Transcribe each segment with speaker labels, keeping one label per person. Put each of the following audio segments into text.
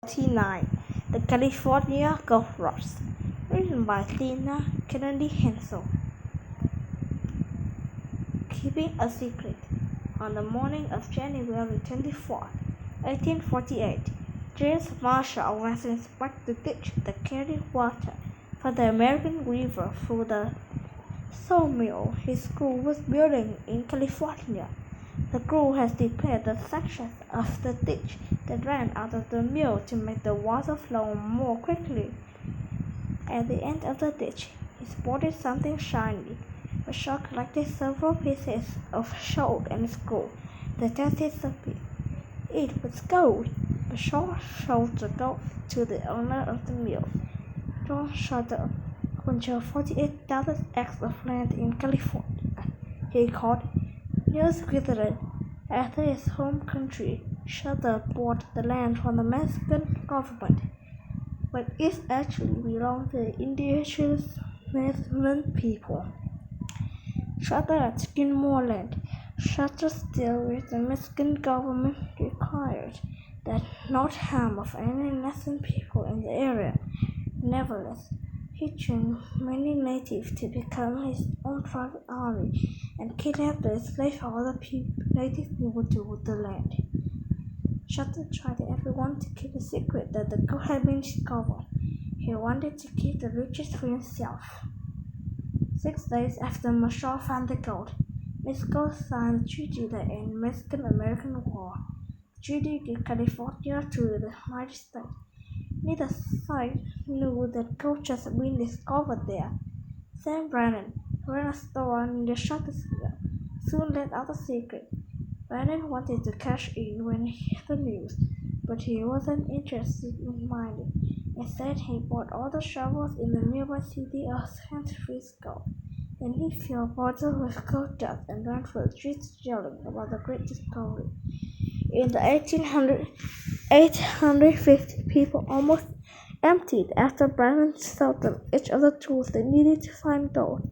Speaker 1: 1949, The California Gold Rush, written by Tina Kennedy Hensel. Keeping a secret. On the morning of January 24, 1848, James Marshall was to inspect the ditch that carried water for the American River through the sawmill his crew was building in California. The crew has repaired the sections of the ditch that ran out of the mill to make the water flow more quickly. At the end of the ditch, he spotted something shiny. Marshall collected several pieces of chalk and screw to test its appeal. It was gold. Marshall showed the gold to the owner of the mill, John Sutter, who owned 48,000 acres of land in California. He called New Switzerland after his home country. Sutter bought the land from the Mexican government, but it actually belonged to the indigenous Mexican people. Sutter had taken more land. Sutter's deal with the Mexican government required that not harm of any innocent people in the area. Nevertheless, he trained many natives to become his own private army and kidnapped and enslaved other native people to the land. Sutter tried everyone to keep a secret that the gold had been discovered. He wanted to keep the riches for himself. 6 days after Marshall found the gold, Mexico signed a treaty that ended Mexican-American War. The treaty gave California to the United States. Neither side knew that gold had been discovered there. Sam Brannan ran a store in the Shuttersville, soon let out the secret. Brannan wanted to cash in when he heard the news, but he wasn't interested in mining. Instead, he bought all the shovels in the nearby city of San Francisco. Then he filled bottles with gold dust and ran through the streets yelling about the great discovery. In the 850 people almost emptied after Brannan sold them each of the tools they needed to find gold: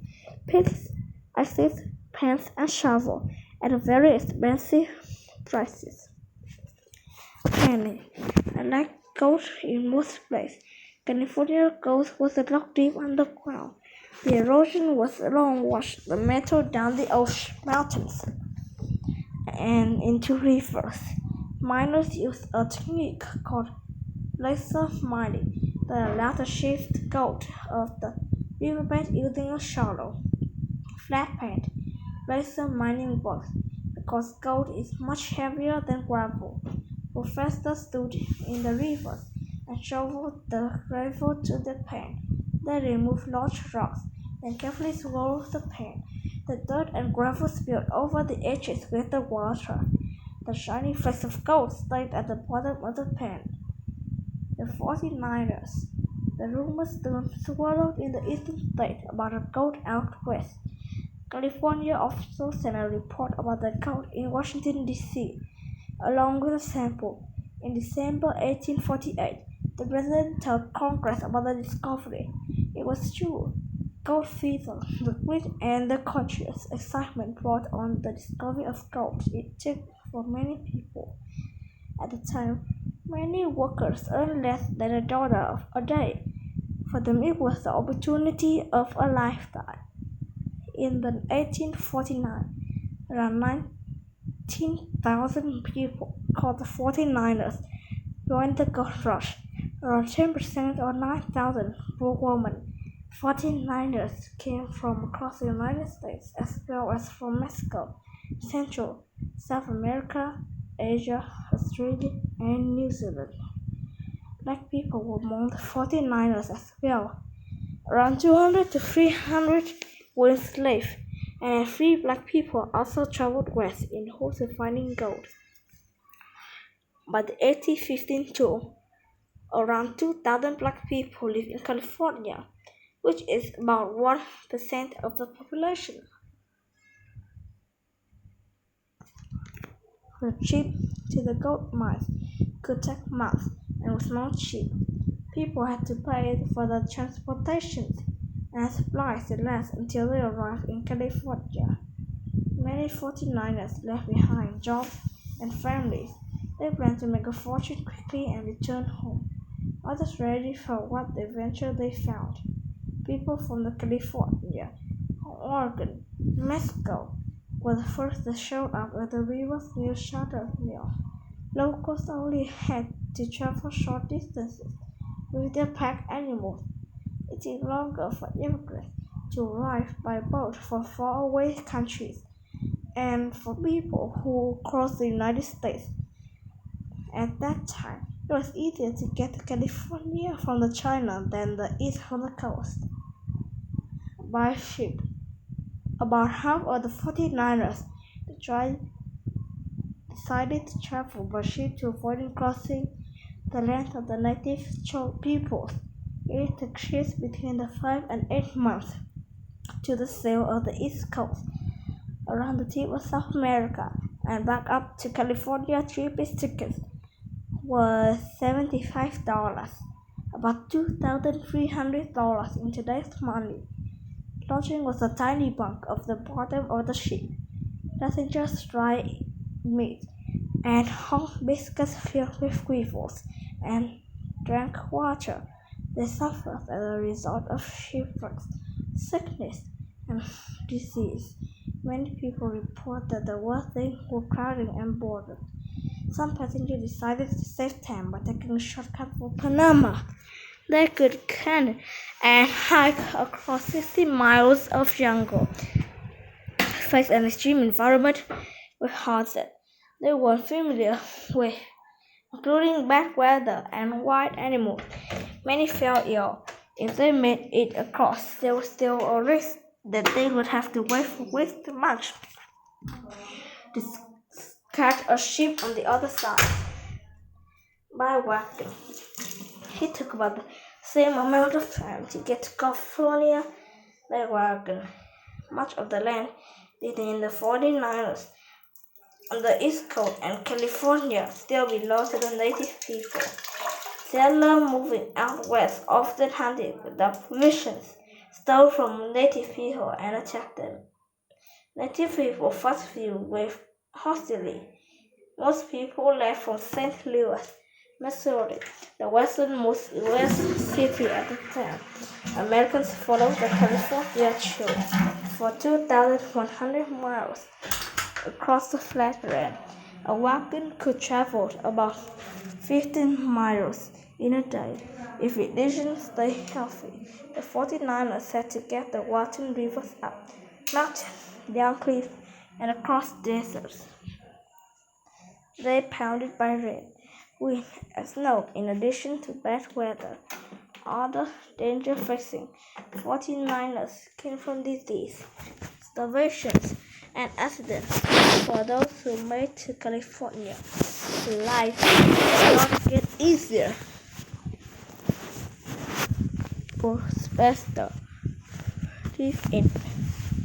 Speaker 1: picks, axes, pans, and shovel, at very expensive prices. Penny. Unlike gold in most places, California gold was locked deep underground. The erosion was long washed the metal down the mountains and into rivers. Miners used a technique called laser mining that allowed to shift gold off the riverbed using a shallow, flat pad. Laser mining works because gold is much heavier than gravel. Professors stood in the rivers and shoveled the gravel to the pan. They removed large rocks and carefully swallowed the pan. The dirt and gravel spilled over the edges with the water. The shiny flakes of gold stayed at the bottom of the pan. The 49ers. The rumors soon swirled in the eastern states about the gold out west. California also sent a report about the gold in Washington, D.C., along with a sample. In December 1848, the president told Congress about the discovery. It was true. Gold fever, the greed and the conscious excitement brought on the discovery of gold. It took for many people. At the time, many workers earned less than $1 a day. For them, it was the opportunity of a lifetime. In the 1849, around 19,000 people, called the 49ers, joined the gold rush. Around 10% or 9,000 were women. 49ers came from across the United States as well as from Mexico, Central, South America, Asia, Australia, and New Zealand. Black people were among the 49ers as well. Around 200 to 300 were enslaved, and 3 black people also traveled west in hopes of finding gold. By the 1815 tour, around 2,000 black people live in California, which is about 1% of the population. The trip to the gold mines could take months and was not cheap. People had to pay for the transportation and supplies to last until they arrived in California. Many 49ers left behind jobs and families. They planned to make a fortune quickly and return home. others ready for what adventure they found. People from the California, Oregon, Mexico were the first to show up at the river's new charter mill. Locals only had to travel short distances with their pack animals. It is longer for immigrants to arrive by boat from faraway countries and for people who cross the United States. At that time, it was easier to get to California from the China than the east from the coast by ship. About half of the 49ers decided to travel by ship to avoid crossing the land of the native peoples. It took ships between the 5 and 8 months to the sail of the East Coast, around the tip of South America, and back up to California. Three-piece tickets was $75, about $2,300 in today's money. Lodging was a tiny bunk off the bottom of the ship. Passengers tried meat and hot biscuits filled with quivers and drank water. They suffered as a result of shipwrecks, sickness, and disease. Many people report that the worthy were crowded and boarded. Some passengers decided to save time by taking a shortcut for Panama. They could canoe and hike across 60 miles of jungle, face an extreme environment with hazards they weren't familiar with, including bad weather and wild animals. Many fell ill. If they made it across, there was still a risk that they would have to wait for weeks to March to catch a ship on the other side by walking. It took about the same amount of time to get to California by wagon. Much of the land within the 49ers on the East Coast and California still belongs to the native people. Settlers moving out west often hunted without permissions, stole from native people, and attacked them. Native people first viewed with hostility. Most people left from St. Louis, Missouri, the westernmost U.S. city at the time. Americans followed the California Trail for 2,100 miles across the flat land. A wagon could travel about 15 miles in a day if it didn't stay healthy. The 49ers had to get the Walton rivers up, mountains, down cliffs, and across deserts. They pounded by rain, wind, and snow in addition to bad weather. Other danger facing 49ers came from disease, starvation, and accidents. For those who made to California, life did not get easier or faster. Live in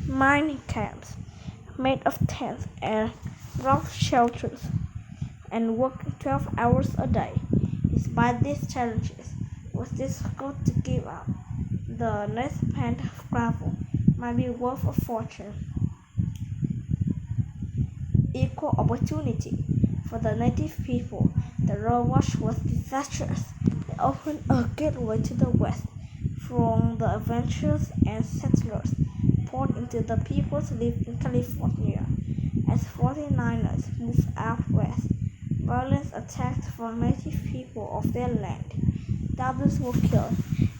Speaker 1: mining camps made of tents and rough shelters and working 12 hours a day. Despite these challenges, it was difficult to give up. The next pound of gravel might be worth a fortune. Equal opportunity for the native people. The road wash was disastrous. It opened a gateway to the west from the adventurers and settlers poured into the people who lived in California. As 49ers moved out west, violence attacked from native people of their land. Thousands were killed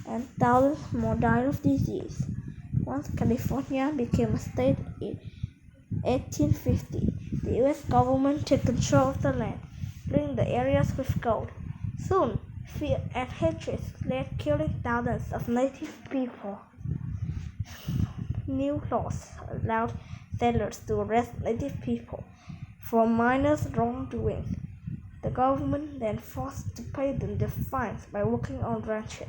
Speaker 1: and thousands more died of disease. Once California became a state in 1850, the U.S. government took control of the land, filling the areas with gold. Soon, fear and hatred led killing thousands of native people. New laws allowed settlers to arrest native people for minor wrongdoings. The government then forced to pay them their fines by working on ranches.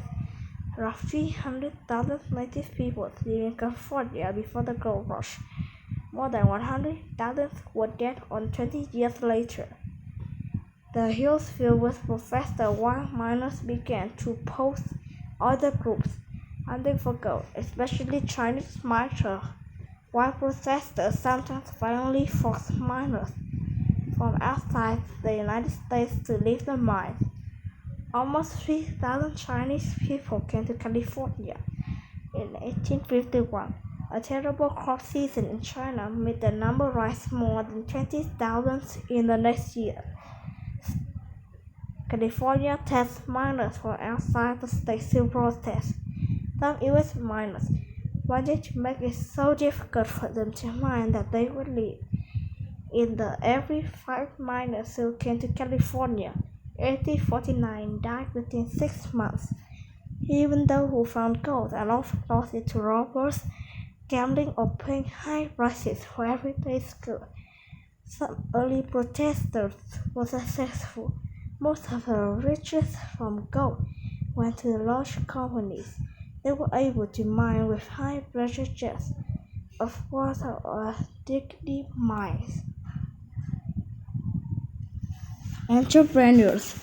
Speaker 1: Roughly 300,000 native people lived in California before the gold rush. More than 100,000 were dead 20 years later. The hills filled with protesters while miners began to oppose other groups hunting for gold, especially Chinese miners, while protesters sometimes violently forced miners from outside the United States to leave the mines. Almost 3,000 Chinese people came to California in 1851. A terrible crop season in China made the number rise more than 20,000 in the next year. California test miners were outside the state to protest. Some U.S. miners wanted to make it so difficult for them to mine that they would leave. In the every 5 miners who came to California, 1849 died within 6 months. Even those who found gold and often lost it to robbers, gambling, or paying high prices for everyday goods. Some early protesters were successful. Most of the riches from gold went to the large companies. They were able to mine with high pressure jets of water or dig deep mines. Entrepreneurs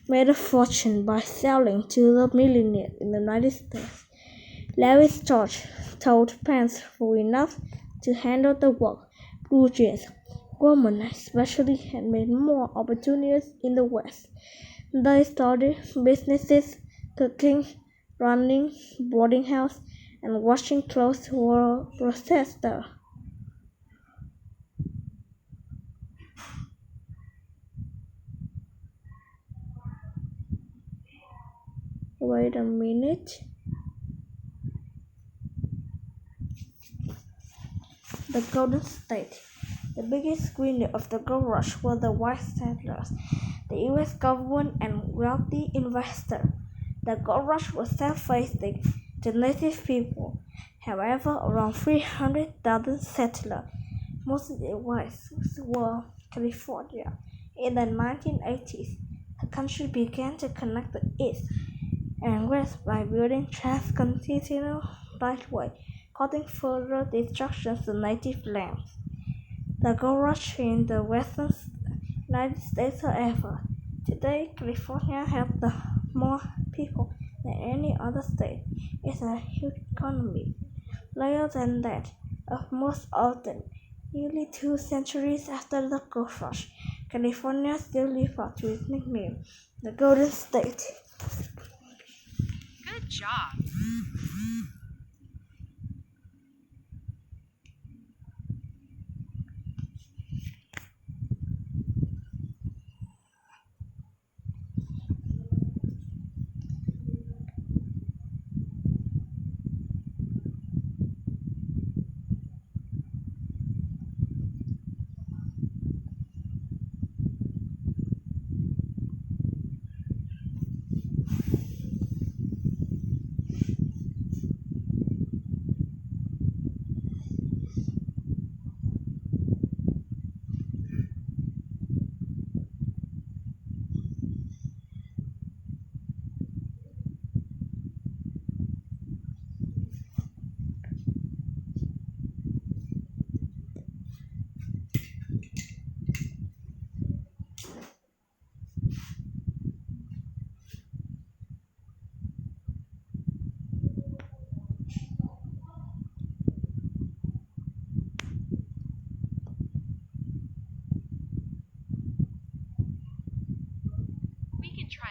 Speaker 1: made a fortune by selling to the millionaires in the United States. Lewis George told pants full enough to handle the work. Blue jeans, women especially, had made more opportunities in the West. They started businesses, cooking, running, boarding house, and washing clothes were processed there. Wait a minute. The Golden State. The biggest winner of the gold rush were the white settlers, the U.S. government, and wealthy investors. The gold rush was self-facing to native people. However, around 300,000 settlers, mostly whites, were California. In the 1980s, the country began to connect the East and West by building transcontinental railway, causing further destruction to native lands. The gold rush in the western United States, however, today California has more people than any other state. It's a huge economy, larger than that of most of them. Nearly 2 centuries after the gold rush, California still lives up to its nickname, the Golden State.
Speaker 2: Good job.